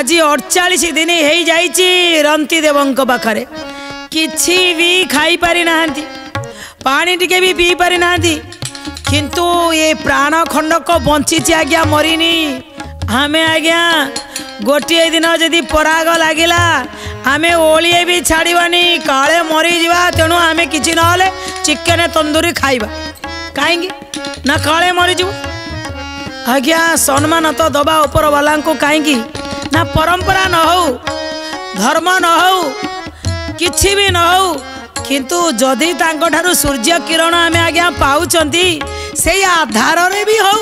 आज 48 दिन हो जाइए रंती देवों पाखरे किछि भी खाई पारि नाहंती पानी टिके भी पी पारि नाहंती किंतु ये प्राण खंडक बंची आज्ञा मरीनी आमे आज्ञा गोटे दिन जदि पराग लगिला आमे ओलिए भी छाड़वानी काले मरी जावा तेणु आमे किछि नहले चिकेन तंदूरी खाइबा कहीं ना काले मरीजु आज्ञा सम्मान तो दबा ऊपर वाला को कहीं ना परंपरा न हो धर्म न हो किछि भी न हो किंतु जदि तांको ठारू सूर्य किरण आमे आज्ञा पाउचंती से आधार रे भी हो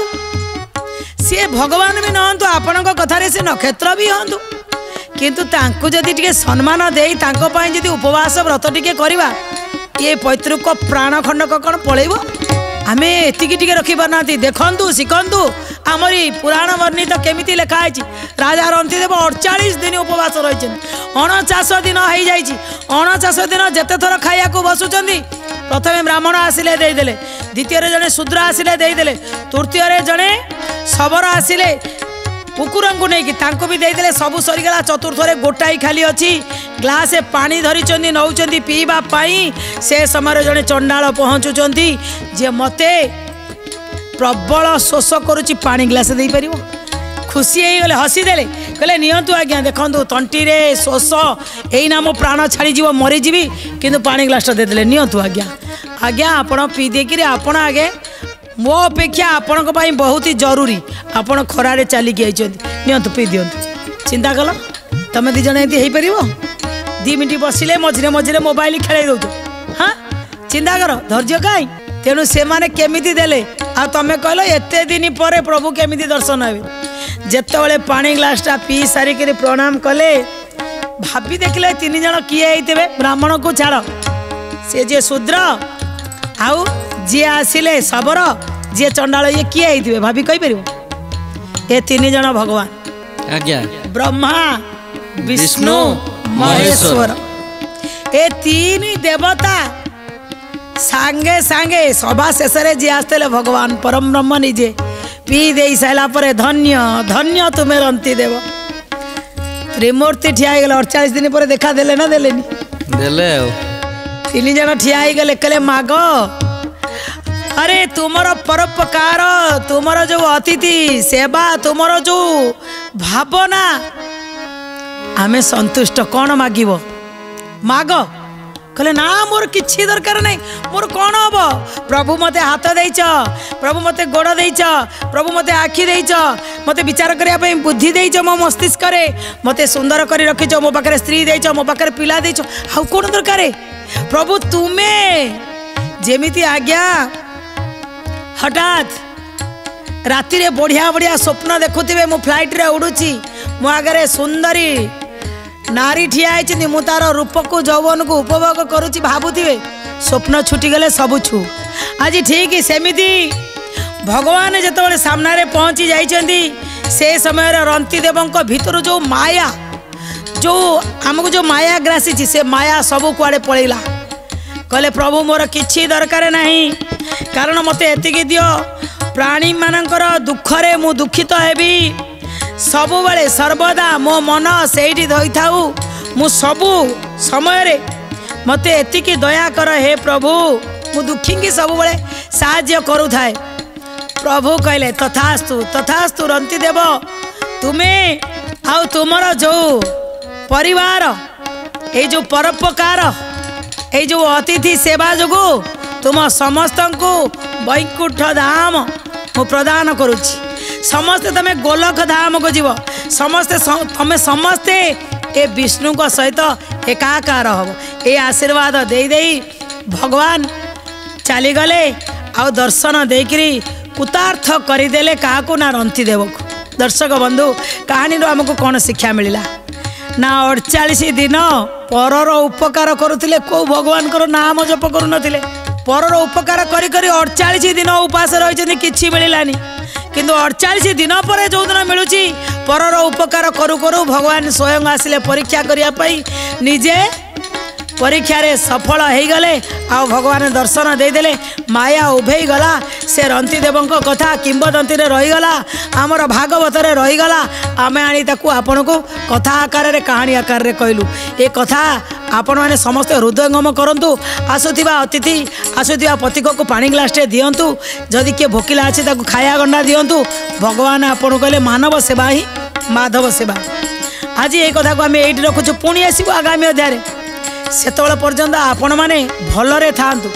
सी भगवान भी नहंतु आपण कथारे से नक्षत्र भी हंतु किंतु तांको जदि टिके सम्मान देई तांको पई जदि उपवास व्रत टिके करिवा ये पैतृक प्राण खंडक कौन पलैब आमे एतिकी टिके रखी पारना देखंतु शिखंतु आमरी पुराण वर्णित केमिति लिखाई राजा रंतीदेव 48 दिन उपवास रही 49 दिन हो जाए 49 दिन जेते थर खाया को बसुचंदी प्रथमे ब्राह्मण आसिले देदेले द्वितीय जड़े शूद्र आसिले देदेले तृतीय जड़े शबर आसिले कुकुर को नहीं भी देदेले सबू सरीगला चतुर्थ गोटाई खाली अच्छी ग्लास पानी धरी नौ पीवा से समय जड़े चंडाल पहुँचुंट जे मते प्रबल शोष करुच्ची पानी ग्लास दे पार खुशी हो गले हसीदेले कहले नियंतु आज्ञा देखंतु तंटी रे शोष एना मो प्राण छाड़ी जीव मरीजी किंतु पानी ग्लास देदेले नियंतु आज्ञा आज्ञा आपण पी देकिरे आपण आगे मो अपेक्षा आपण बहुत ही जरूरी आपण खरारे चलिकी आइंतु पी दिंतु चिंता कल तुम दिज एमती हो 2 मिनट बसिले मझे मझे मोबाइल खेल दौ हाँ चिंता कर धैर्य कहीं तेणु से माने केमिति देले आ तमे कहलो एते दिन पर प्रभु केमिति दर्शन हे जेतेबेले पानी ग्लासटा पी सारिक प्रणाम कले भाभी देखले 3 जन किए होइतबे ब्राह्मण को छाड़ से जे शूद्र आउ जी आसिले शबर जी चंडाल ये किए होइतबे भाभी कहि परिबो ए 3 जन भगवान आज्ञा ब्रह्मा विष्णु महेश्वर ए 3 देवता सांगे सांगे सभा शेष जी आसते भगवान परम ब्रह्म निजे पी दे सारा पर धन्य धन्य तुम्हें रंती देव त्रिमूर्ति ठिया 48 दिन पर देखा देले ना देले 3 जन ठिया गले कहले माग अरे तुमर परोपकार तुमर जो अतिथि सेवा तुमर जो भावना आमे संतुष्ट कौन मागिब माग कहले ना मोर किछि दरकार नहीं मोर कौन हम प्रभु मते हाथ देइछ प्रभु मते गोड़ देइछ प्रभु मते आखि देइछ मते विचार करिया पई बुद्धि देइछ मो मस्तिष्क रे मते सुंदर करी रखिछ मो पाखरे स्त्री देइछ मो पाखरे पिला देइछ हाउ कोन दरकार प्रभु तुमे जेमिति आज्ञा हठात राति रे बढ़िया बढ़िया स्वप्न देखुथिबे मो फ्लाइट रे उडुची मो आगरे सुंदरी नारी ठिया है मु तार रूप को जौवन को उपभोग करुच्ची भावुवे स्वप्न छुटी गले सबु छु आज ठीक सेमिति भगवान जिते सामने पहुँची जाइछंती से समय रंती देवों भीतर जो माया जो आमको जो माया ग्रासी से माया सबू कुआड़े पलैला कहले प्रभु मोर किछि दरकार नहीं कारण मते एतिकी दियो प्राणी मानकर दुखरे मु दुखित हेबी सबु बड़े सर्वदा मो मन सेठी धोई थाऊ मु सबु समय रे मते एतिकी दया कर हे प्रभु मु दुखी की सब बड़े साहाय्य करू थाए प्रभु कहले तथास्तु रंती देव तुम्हें आउ तुमर जो परिवार ए जो परोपकार ए जो अतिथि सेवा जोगु तुम समस्त को वैकुंठ धाम मु प्रदान करुच्ची समस्ते तमे गोलक धाम को जीव समस्ते तमे समस्ते ए विष्णु को सहित एकाकार हम ए आशीर्वाद दे दे भगवान चली गले आ दर्शन देकरी कुतार्थ करदेले क्या ना रंती देव को दर्शक बंधु कहानी आमको कौन शिक्षा मिलला ना 48 दिन परर उपकार करुले कौ भगवान को नाम जप करूँ परर उपकार करी 48 दिन उपास रही किसी मिलानी किंतु 48 दिन पर जो दिन मिलूँ परर उपकार करू करू भगवान स्वयं आसिले परीक्षा करने निजे परीक्षा रे सफल हो गले आ भगवान दर्शन देदेले माया उभे गला से रंती देव कथा किंबदंती रहीगला आमर भागवत रहीगला आमे आनी ताकू आपण को कथा आकार रे कहानी आकार रे कहलु ए कथा आपण मैंने समस्त हृदयंगम करंतु आसुथिबा अतिथि आसुथिबा पतिक को पानी ग्लास टे दियंतु जदि किए भोकिला अछि ताकू खाया गंडा दियंतु भगवान आपण कहले मानव सेवा ही माधव सेवा। आज ये कथा को आम ये रखुचु पुणी आसबू आगामी अध्याय सेतबेले पर्यंत आपण मैंने भलरे थांतु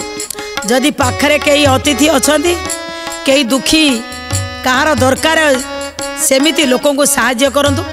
जदि पाखरे कई अतिथि अछंती कई दुखी कहार दरकार सेमिति लोक को साहाय्य करंतु।